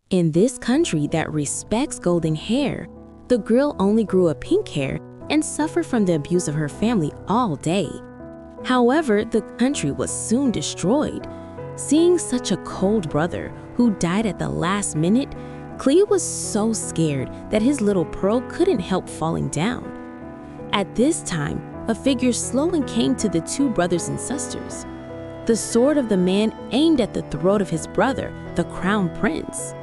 In this country that respects golden hair, the girl only grew a pink hair and suffered from the abuse of her family all day. However, the country was soon destroyed. Seeing such a cold brother who died at the last minute, Krali was so scared that his little pearl couldn't help falling down. At this time, a figure slowly came to the two brothers and sisters. The sword of the man aimed at the throat of his brother, the crown prince.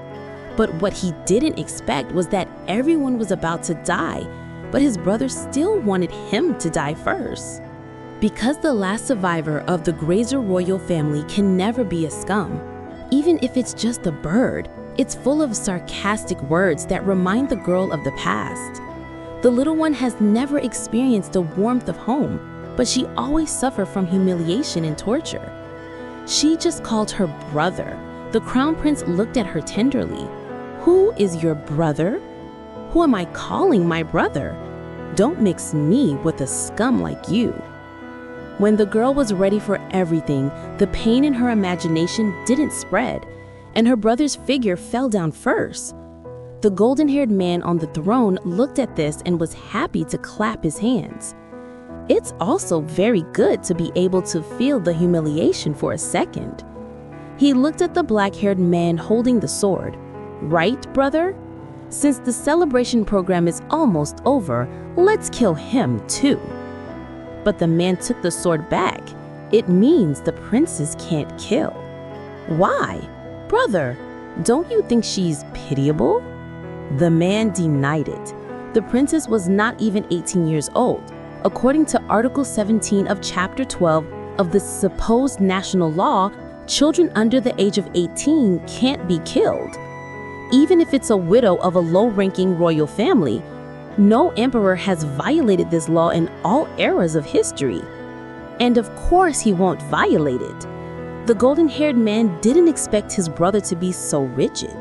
But what he didn't expect was that everyone was about to die, but his brother still wanted him to die first. Because the last survivor of the Grazer royal family can never be a scum, even if it's just a bird, it's full of sarcastic words that remind the girl of the past. The little one has never experienced the warmth of home, but she always suffered from humiliation and torture. She just called her brother. The crown prince looked at her tenderly. "Who is your brother? Who am I calling my brother? Don't mix me with a scum like you." When the girl was ready for everything, the pain in her imagination didn't spread, and her brother's figure fell down first. The golden-haired man on the throne looked at this and was happy to clap his hands. It's also very good to be able to feel the humiliation for a second. He looked at the black-haired man holding the sword. "Right, brother? Since the celebration program is almost over, let's kill him too." But the man took the sword back. "It means the princess can't kill." "Why? Brother, don't you think she's pitiable?" The man denied it. The princess was not even 18 years old. According to Article 17 of Chapter 12 of the supposed national law, children under the age of 18 can't be killed. Even if it's a widow of a low-ranking royal family, no emperor has violated this law in all eras of history. And of course he won't violate it. The golden-haired man didn't expect his brother to be so rigid.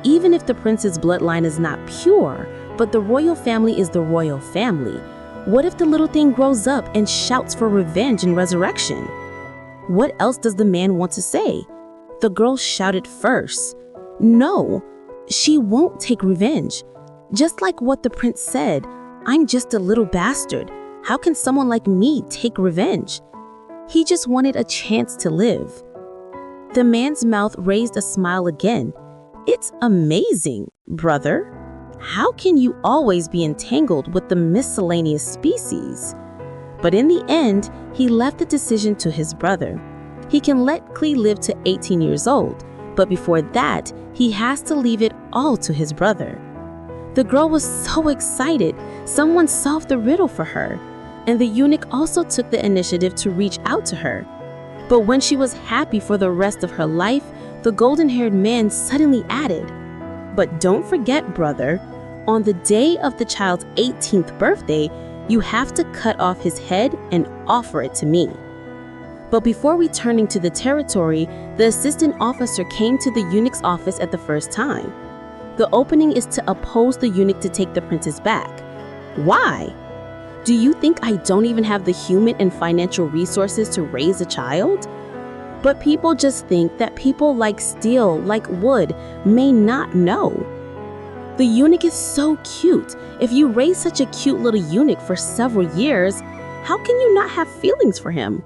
Even if the prince's bloodline is not pure, but the royal family is the royal family, what if the little thing grows up and shouts for revenge and resurrection? What else does the man want to say? The girl shouted first. No, she won't take revenge. Just like what the prince said, "I'm just a little bastard. How can someone like me take revenge?" He just wanted a chance to live. The man's mouth raised a smile again. "It's amazing, brother. How can you always be entangled with the miscellaneous species?" But in the end, he left the decision to his brother. He can let Krali live to 18 years old, but before that, he has to leave it all to his brother. The girl was so excited. Someone solved the riddle for her, and the eunuch also took the initiative to reach out to her. But when she was happy for the rest of her life, the golden-haired man suddenly added, "But don't forget, brother, on the day of the child's 18th birthday, you have to cut off his head and offer it to me." But before returning to the territory, the assistant officer came to the eunuch's office at the first time. The opening is to oppose the eunuch to take the princess back. Why? Do you think I don't even have the human and financial resources to raise a child? But people just think that people like steel, like wood, may not know. The eunuch is so cute. If you raise such a cute little eunuch for several years, how can you not have feelings for him?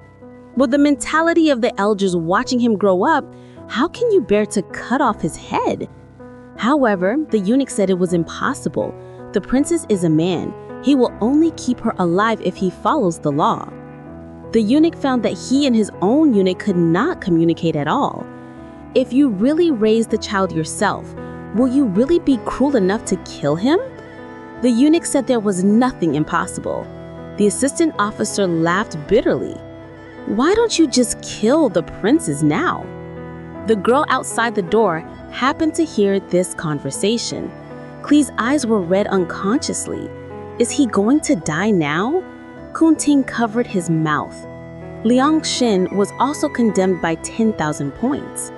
With the mentality of the elders watching him grow up, how can you bear to cut off his head? However, the eunuch said it was impossible. The princess is a man. He will only keep her alive if he follows the law. The eunuch found that he and his own eunuch could not communicate at all. If you really raise the child yourself, will you really be cruel enough to kill him? The eunuch said there was nothing impossible. The assistant officer laughed bitterly. "Why don't you just kill the princess now?" The girl outside the door happened to hear this conversation. Krali's eyes were red unconsciously. Is he going to die now? Kunting covered his mouth. Liang Xin was also condemned by 10,000 points.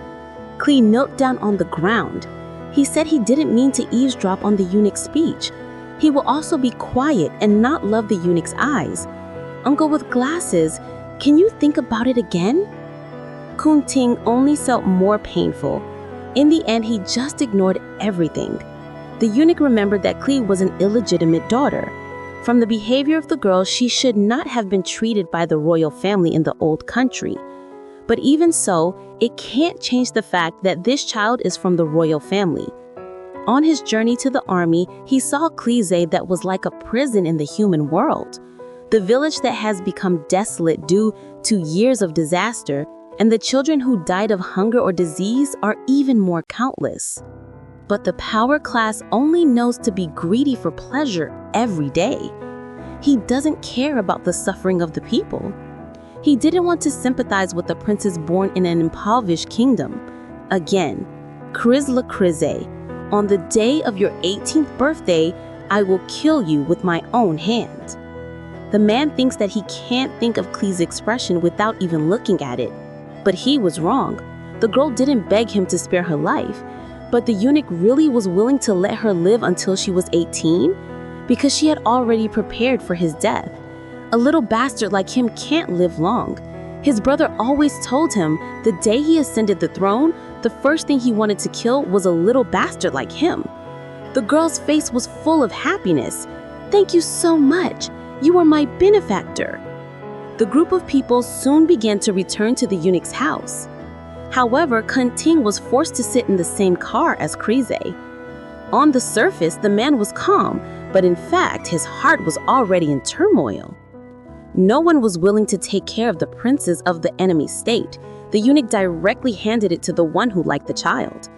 Krali knelt down on the ground. He said he didn't mean to eavesdrop on the eunuch's speech. He will also be quiet and not love the eunuch's eyes. Uncle with glasses, can you think about it again? Kunting only felt more painful. In the end, he just ignored everything. The eunuch remembered that Krali was an illegitimate daughter. From the behavior of the girl, she should not have been treated by the royal family in the old country. But even so, it can't change the fact that this child is from the royal family. On his journey to the army, he saw Krali that was like a prison in the human world. The village that has become desolate due to years of disaster, and the children who died of hunger or disease are even more countless. But the power class only knows to be greedy for pleasure every day. He doesn't care about the suffering of the people. He didn't want to sympathize with the princes born in an impoverished kingdom. Again, Krali, on the day of your 18th birthday, I will kill you with my own hand. The man thinks that he can't think of Krali's expression without even looking at it. But he was wrong. The girl didn't beg him to spare her life, but the eunuch really was willing to let her live until she was 18 because she had already prepared for his death. A little bastard like him can't live long. His brother always told him the day he ascended the throne, the first thing he wanted to kill was a little bastard like him. The girl's face was full of happiness. "Thank you so much. You are my benefactor." The group of people soon began to return to the eunuch's house. However, Kunting was forced to sit in the same car as Krali. On the surface, the man was calm, but in fact, his heart was already in turmoil. No one was willing to take care of the princes of the enemy state. The eunuch directly handed it to the one who liked the child.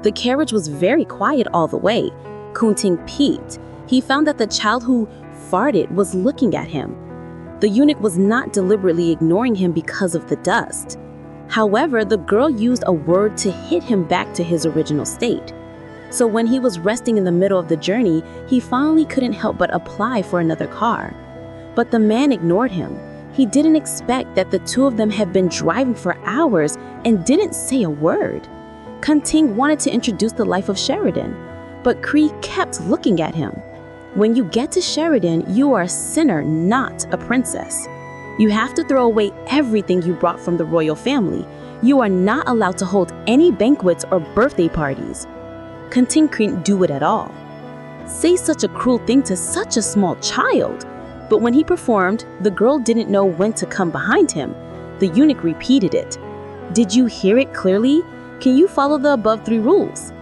The carriage was very quiet all the way. Kunting peeped. He found that the child who farted was looking at him. The eunuch was not deliberately ignoring him because of the dust. However, the girl used a word to hit him back to his original state. So when he was resting in the middle of the journey, he finally couldn't help but apply for another car. But the man ignored him. He didn't expect that the two of them had been driving for hours and didn't say a word. Kunting wanted to introduce the life of Sheridan, but Krali kept looking at him. When you get to Sheridan, you are a sinner, not a princess. You have to throw away everything you brought from the royal family. You are not allowed to hold any banquets or birthday parties. Kunting couldn't do it at all. Say such a cruel thing to such a small child. But when he performed, the girl didn't know when to come behind him. The eunuch repeated it. "Did you hear it clearly? Can you follow the above 3 rules?"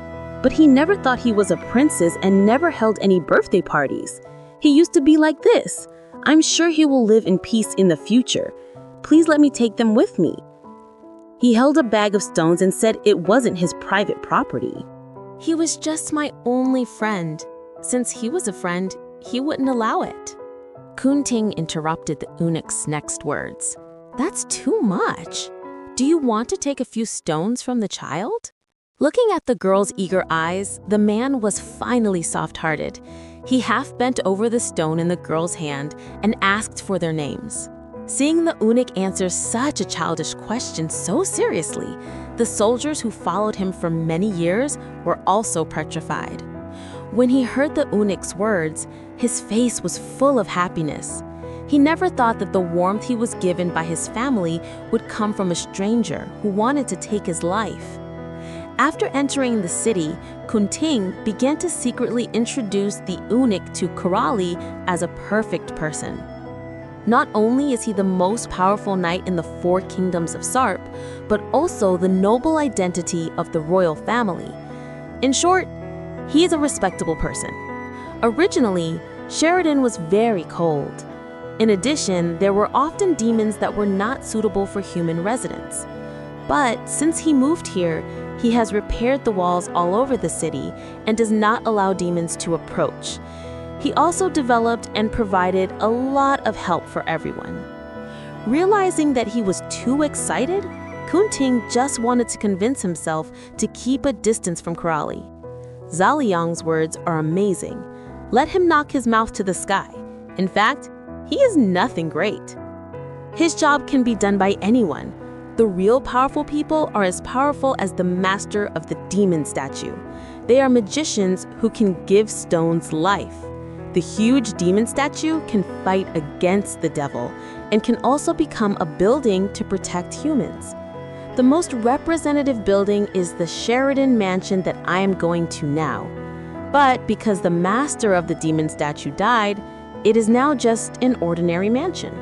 But he never thought he was a princess and never held any birthday parties. He used to be like this. "I'm sure he will live in peace in the future. Please let me take them with me." He held a bag of stones and said it wasn't his private property. "He was just my only friend. Since he was a friend, he wouldn't allow it." Kunting interrupted the eunuch's next words. "That's too much. Do you want to take a few stones from the child?" Looking at the girl's eager eyes, the man was finally soft-hearted. He half bent over the stone in the girl's hand and asked for their names. Seeing the eunuch answer such a childish question so seriously, the soldiers who followed him for many years were also petrified. When he heard the eunuch's words, his face was full of happiness. He never thought that the warmth he was given by his family would come from a stranger who wanted to take his life. After entering the city, Kunting began to secretly introduce the eunuch to Krali as a perfect person. Not only is he the most powerful knight in the 4 kingdoms of Sarp, but also the noble identity of the royal family. In short, he is a respectable person. Originally, Sheridan was very cold. In addition, there were often demons that were not suitable for human residents. But since he moved here, he has repaired the walls all over the city and does not allow demons to approach. He also developed and provided a lot of help for everyone. Realizing that he was too excited, Kunting just wanted to convince himself to keep a distance from Krali. Zaliang's words are amazing. Let him knock his mouth to the sky. In fact, he is nothing great. His job can be done by anyone. The real powerful people are as powerful as the master of the demon statue. They are magicians who can give stones life. The huge demon statue can fight against the devil and can also become a building to protect humans. The most representative building is the Sheridan Mansion that I am going to now. But because the master of the demon statue died, it is now just an ordinary mansion.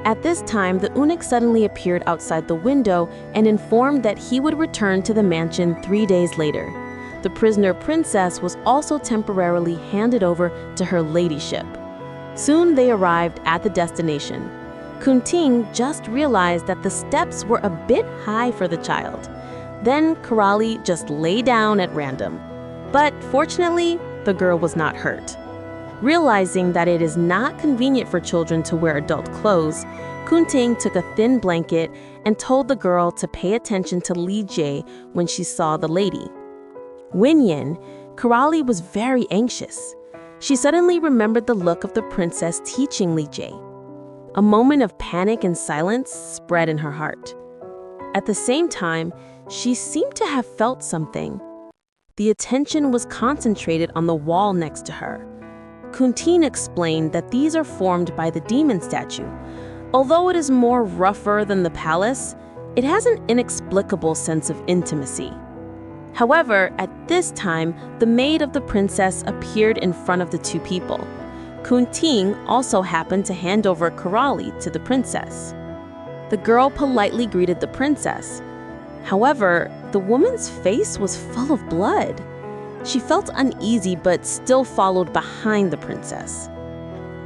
At this time, the eunuch suddenly appeared outside the window and informed that he would return to the mansion 3 days later. The prisoner princess was also temporarily handed over to her ladyship. Soon they arrived at the destination. Kunting just realized that the steps were a bit high for the child. Then Krali just lay down at random. But fortunately, the girl was not hurt. Realizing that it is not convenient for children to wear adult clothes, Kunting took a thin blanket and told the girl to pay attention to Li Jie when she saw the lady. Winyin, Krali was very anxious. She suddenly remembered the look of the princess teaching Li Jie. A moment of panic and silence spread in her heart. At the same time, she seemed to have felt something. The attention was concentrated on the wall next to her. Kunting explained that these are formed by the demon statue. Although it is more rougher than the palace, it has an inexplicable sense of intimacy. However, at this time, the maid of the princess appeared in front of the two people. Kunting also happened to hand over Krali to the princess. The girl politely greeted the princess. However, the woman's face was full of blood. She felt uneasy but still followed behind the princess.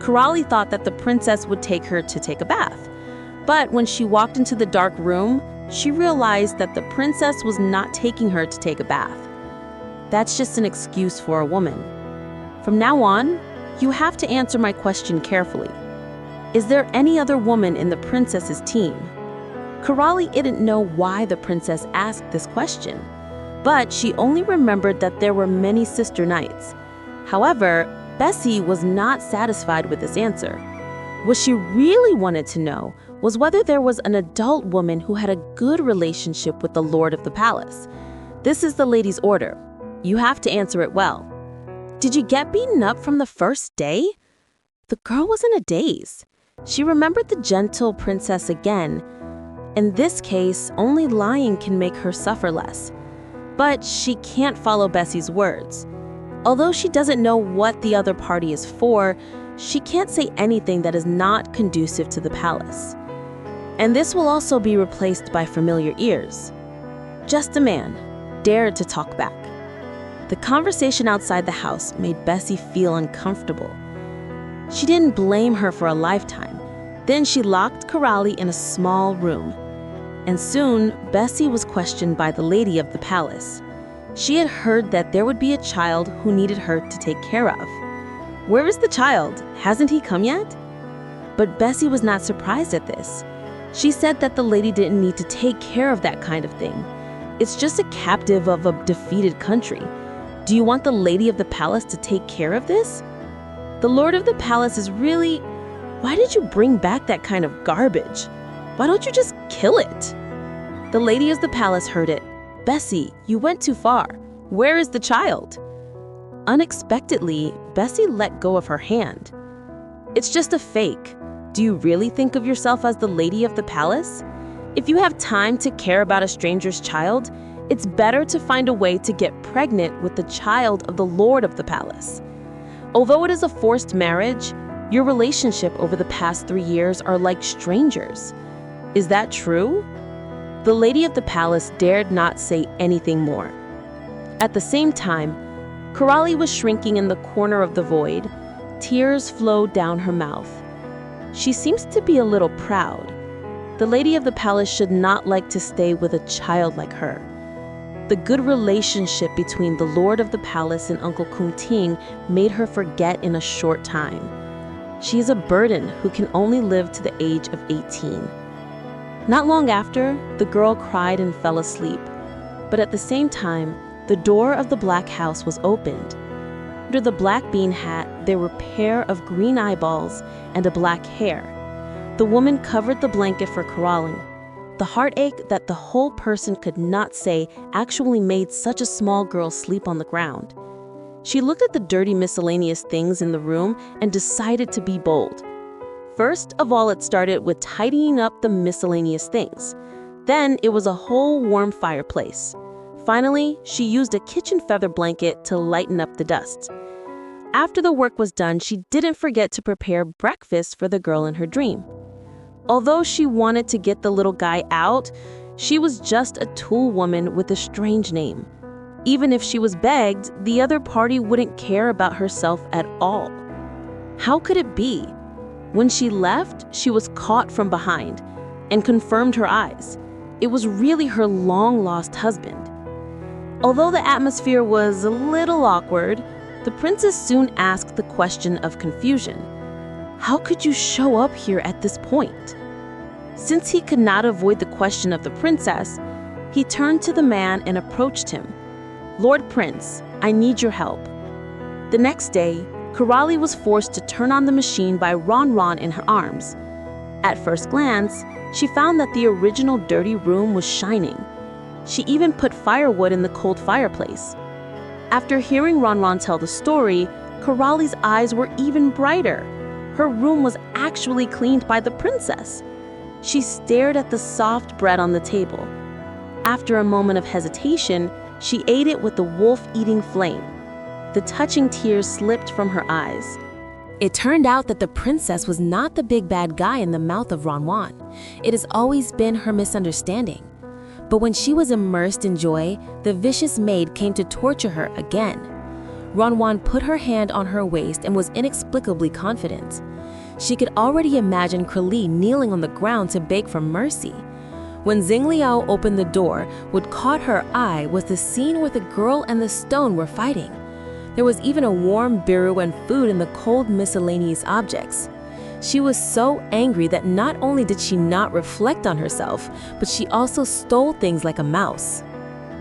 Krali thought that the princess would take her to take a bath. But when she walked into the dark room, she realized that the princess was not taking her to take a bath. That's just an excuse for a woman. From now on, you have to answer my question carefully. Is there any other woman in the princess's team? Krali didn't know why the princess asked this question, but she only remembered that there were many sister knights. However, Bessie was not satisfied with this answer. What she really wanted to know was whether there was an adult woman who had a good relationship with the lord of the palace. This is the lady's order. You have to answer it well. Did you get beaten up from the first day? The girl was in a daze. She remembered the gentle princess again. In this case, only lying can make her suffer less. But she can't follow Bessie's words. Although she doesn't know what the other party is for, she can't say anything that is not conducive to the palace. And this will also be replaced by familiar ears. Just a man dared to talk back. The conversation outside the house made Bessie feel uncomfortable. She didn't blame her for a lifetime. Then she locked Krali in a small room. And soon, Bessie was questioned by the lady of the palace. She had heard that there would be a child who needed her to take care of. Where is the child? Hasn't he come yet? But Bessie was not surprised at this. She said that the lady didn't need to take care of that kind of thing. It's just a captive of a defeated country. Do you want the lady of the palace to take care of this? The lord of the palace is really... Why did you bring back that kind of garbage? Why don't you just kill it? The lady of the palace heard it. Bessie, you went too far. Where is the child? Unexpectedly, Bessie let go of her hand. It's just a fake. Do you really think of yourself as the lady of the palace? If you have time to care about a stranger's child, it's better to find a way to get pregnant with the child of the lord of the palace. Although it is a forced marriage, your relationship over the past 3 years are like strangers. Is that true? The lady of the palace dared not say anything more. At the same time, Krali was shrinking in the corner of the void. Tears flowed down her mouth. She seems to be a little proud. The lady of the palace should not like to stay with a child like her. The good relationship between the lord of the palace and Uncle Kunting made her forget in a short time. She is a burden who can only live to the age of 18. Not long after, the girl cried and fell asleep. But at the same time, the door of the black house was opened. Under the black bean hat, there were a pair of green eyeballs and a black hair. The woman covered the blanket for Krali. The heartache that the whole person could not say actually made such a small girl sleep on the ground. She looked at the dirty miscellaneous things in the room and decided to be bold. First of all, it started with tidying up the miscellaneous things. Then it was a whole warm fireplace. Finally, she used a kitchen feather blanket to lighten up the dust. After the work was done, she didn't forget to prepare breakfast for the girl in her dream. Although she wanted to get the little guy out, she was just a tool woman with a strange name. Even if she was begged, the other party wouldn't care about herself at all. How could it be? When she left, she was caught from behind and confirmed her eyes. It was really her long-lost husband. Although the atmosphere was a little awkward, the princess soon asked the question of confusion. How could you show up here at this point? Since he could not avoid the question of the princess, he turned to the man and approached him. Lord Prince, I need your help. The next day, Krali was forced to turn on the machine by Ron in her arms. At first glance, she found that the original dirty room was shining. She even put firewood in the cold fireplace. After hearing Ron tell the story, Krali's eyes were even brighter. Her room was actually cleaned by the princess. She stared at the soft bread on the table. After a moment of hesitation, she ate it with the wolf-eating flame. The touching tears slipped from her eyes. It turned out that the princess was not the big bad guy in the mouth of Ron. It has always been her misunderstanding. But when she was immersed in joy, the vicious maid came to torture her again. Ron put her hand on her waist and was inexplicably confident. She could already imagine Krali kneeling on the ground to beg for mercy. When Zingliao opened the door, what caught her eye was the scene where the girl and the stone were fighting. There was even a warm biru and food in the cold miscellaneous objects. She was so angry that not only did she not reflect on herself, but she also stole things like a mouse.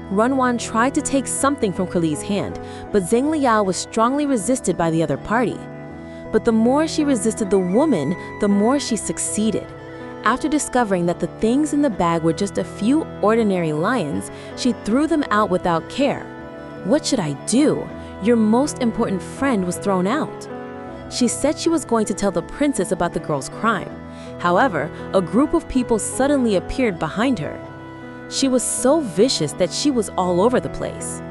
Ron tried to take something from Krali's hand, but Zingliao was strongly resisted by the other party. But the more she resisted the woman, the more she succeeded. After discovering that the things in the bag were just a few ordinary lions, she threw them out without care. What should I do? Your most important friend was thrown out. She said she was going to tell the princess about the girl's crime. However, a group of people suddenly appeared behind her. She was so vicious that she was all over the place.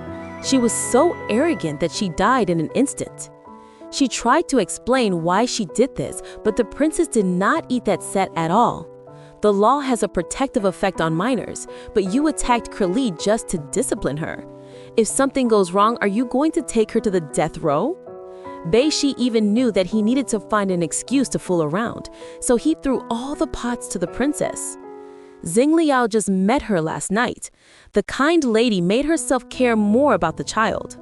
She was so arrogant that she died in an instant. She tried to explain why she did this, but the princess did not eat that set at all. The law has a protective effect on minors, but you attacked Krali just to discipline her. If something goes wrong, are you going to take her to the death row? Shi even knew that he needed to find an excuse to fool around, so he threw all the pots to the princess. Zingliao just met her last night. The kind lady made herself care more about the child.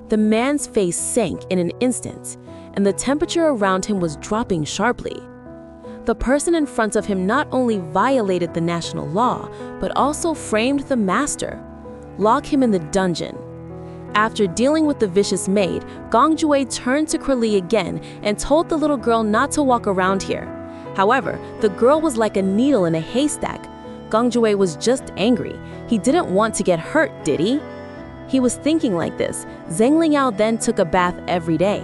The man's face sank in an instant, and the temperature around him was dropping sharply. The person in front of him not only violated the national law, but also framed the master. Lock him in the dungeon. After dealing with the vicious maid, Gongjue turned to Krali again and told the little girl not to walk around here. However, the girl was like a needle in a haystack. Gongjue was just angry. He didn't want to get hurt, did he? He was thinking like this. Zingliao then took a bath every day.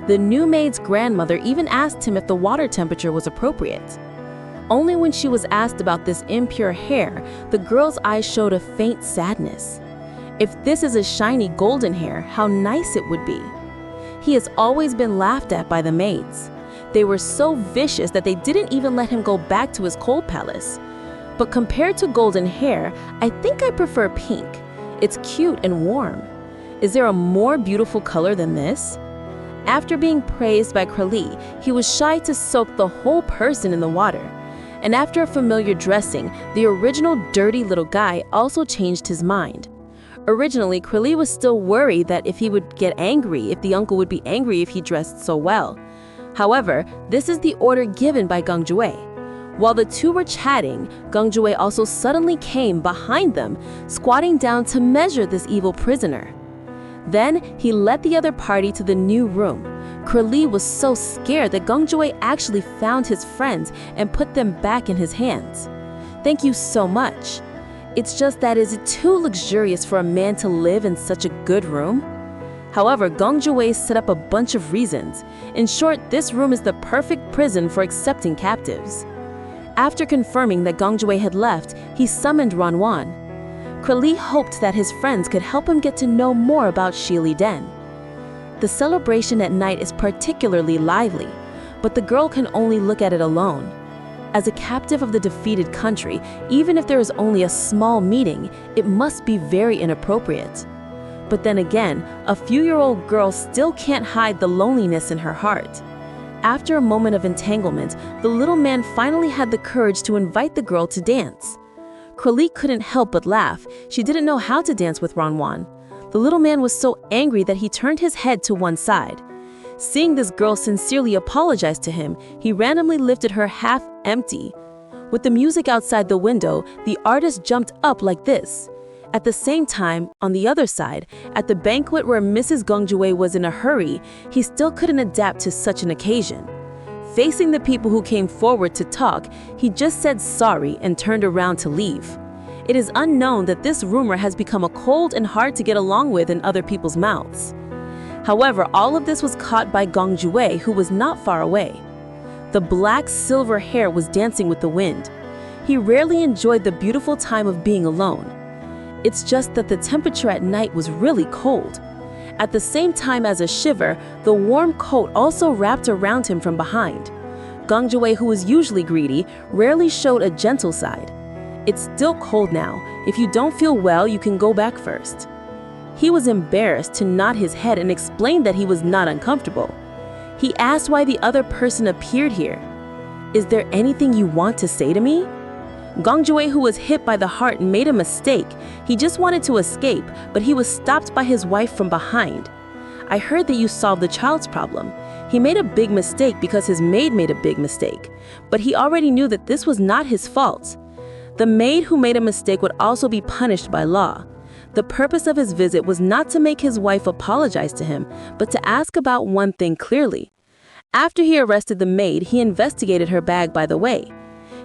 The new maid's grandmother even asked him if the water temperature was appropriate. Only when she was asked about this impure hair, the girl's eyes showed a faint sadness. If this is a shiny golden hair, how nice it would be. He has always been laughed at by the maids. They were so vicious that they didn't even let him go back to his cold palace. But compared to golden hair, I think I prefer pink. It's cute and warm. Is there a more beautiful color than this? After being praised by Krali, he was shy to soak the whole person in the water. And after a familiar dressing, the original dirty little guy also changed his mind. Originally, Krali was still worried that if the uncle would be angry if he dressed so well. However, this is the order given by Gongjue. While the two were chatting, Gongjue also suddenly came behind them, squatting down to measure this evil prisoner. Then he led the other party to the new room. Krali was so scared that Gongjue actually found his friends and put them back in his hands. Thank you so much. It's just that is it too luxurious for a man to live in such a good room? However, Gongjue set up a bunch of reasons. In short, this room is the perfect prison for accepting captives. After confirming that Gongjue had left, he summoned Ranwan. Krali hoped that his friends could help him get to know more about Shili Den. The celebration at night is particularly lively, but the girl can only look at it alone. As a captive of the defeated country, even if there is only a small meeting, it must be very inappropriate. But then again, a few-year-old girl still can't hide the loneliness in her heart. After a moment of entanglement, the little man finally had the courage to invite the girl to dance. Krali couldn't help but laugh. She didn't know how to dance with Ranwan. The little man was so angry that he turned his head to one side. Seeing this girl sincerely apologize to him, he randomly lifted her half empty. With the music outside the window, the artist jumped up like this. At the same time, on the other side, at the banquet where Mrs. Gongjue was in a hurry, he still couldn't adapt to such an occasion. Facing the people who came forward to talk, he just said sorry and turned around to leave. It is unknown that this rumor has become a cold and hard to get along with in other people's mouths. However, all of this was caught by Gongjue, who was not far away. The black silver hair was dancing with the wind. He rarely enjoyed the beautiful time of being alone. It's just that the temperature at night was really cold. At the same time as a shiver, the warm coat also wrapped around him from behind. Gongjue, who was usually greedy, rarely showed a gentle side. It's still cold now. If you don't feel well, you can go back first. He was embarrassed to nod his head and explained that he was not uncomfortable. He asked why the other person appeared here. "Is there anything you want to say to me?" Gongjue, who was hit by the heart, made a mistake. He just wanted to escape, but he was stopped by his wife from behind. "I heard that you solved the child's problem." He made a big mistake because his maid made a big mistake, but he already knew that this was not his fault. The maid who made a mistake would also be punished by law. The purpose of his visit was not to make his wife apologize to him, but to ask about one thing clearly. After he arrested the maid, he investigated her bag by the way.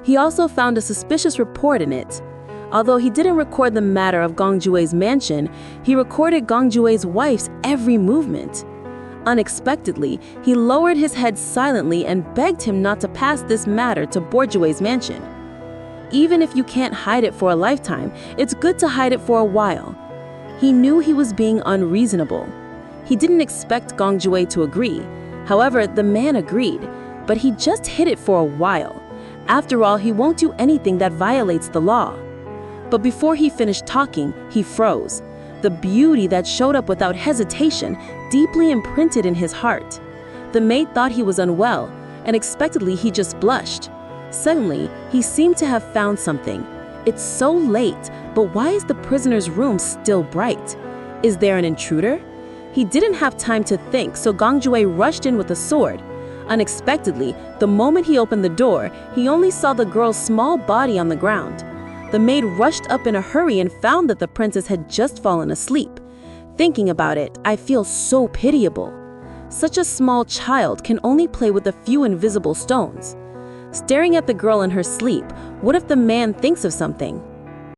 He also found a suspicious report in it. Although he didn't record the matter of Gongjue's mansion, he recorded Gongjue's wife's every movement. Unexpectedly, he lowered his head silently and begged him not to pass this matter to Borjue's mansion. Even if you can't hide it for a lifetime, it's good to hide it for a while. He knew he was being unreasonable. He didn't expect Gongjue to agree. However, the man agreed, but he just hid it for a while. After all, he won't do anything that violates the law. But before he finished talking, he froze. The beauty that showed up without hesitation deeply imprinted in his heart. The maid thought he was unwell, and unexpectedly he just blushed. Suddenly, he seemed to have found something. It's so late, but why is the prisoner's room still bright? Is there an intruder? He didn't have time to think, so Gongjue rushed in with a sword. Unexpectedly, the moment he opened the door, he only saw the girl's small body on the ground. The maid rushed up in a hurry and found that the princess had just fallen asleep. Thinking about it, I feel so pitiable. Such a small child can only play with a few invisible stones. Staring at the girl in her sleep, what if the man thinks of something?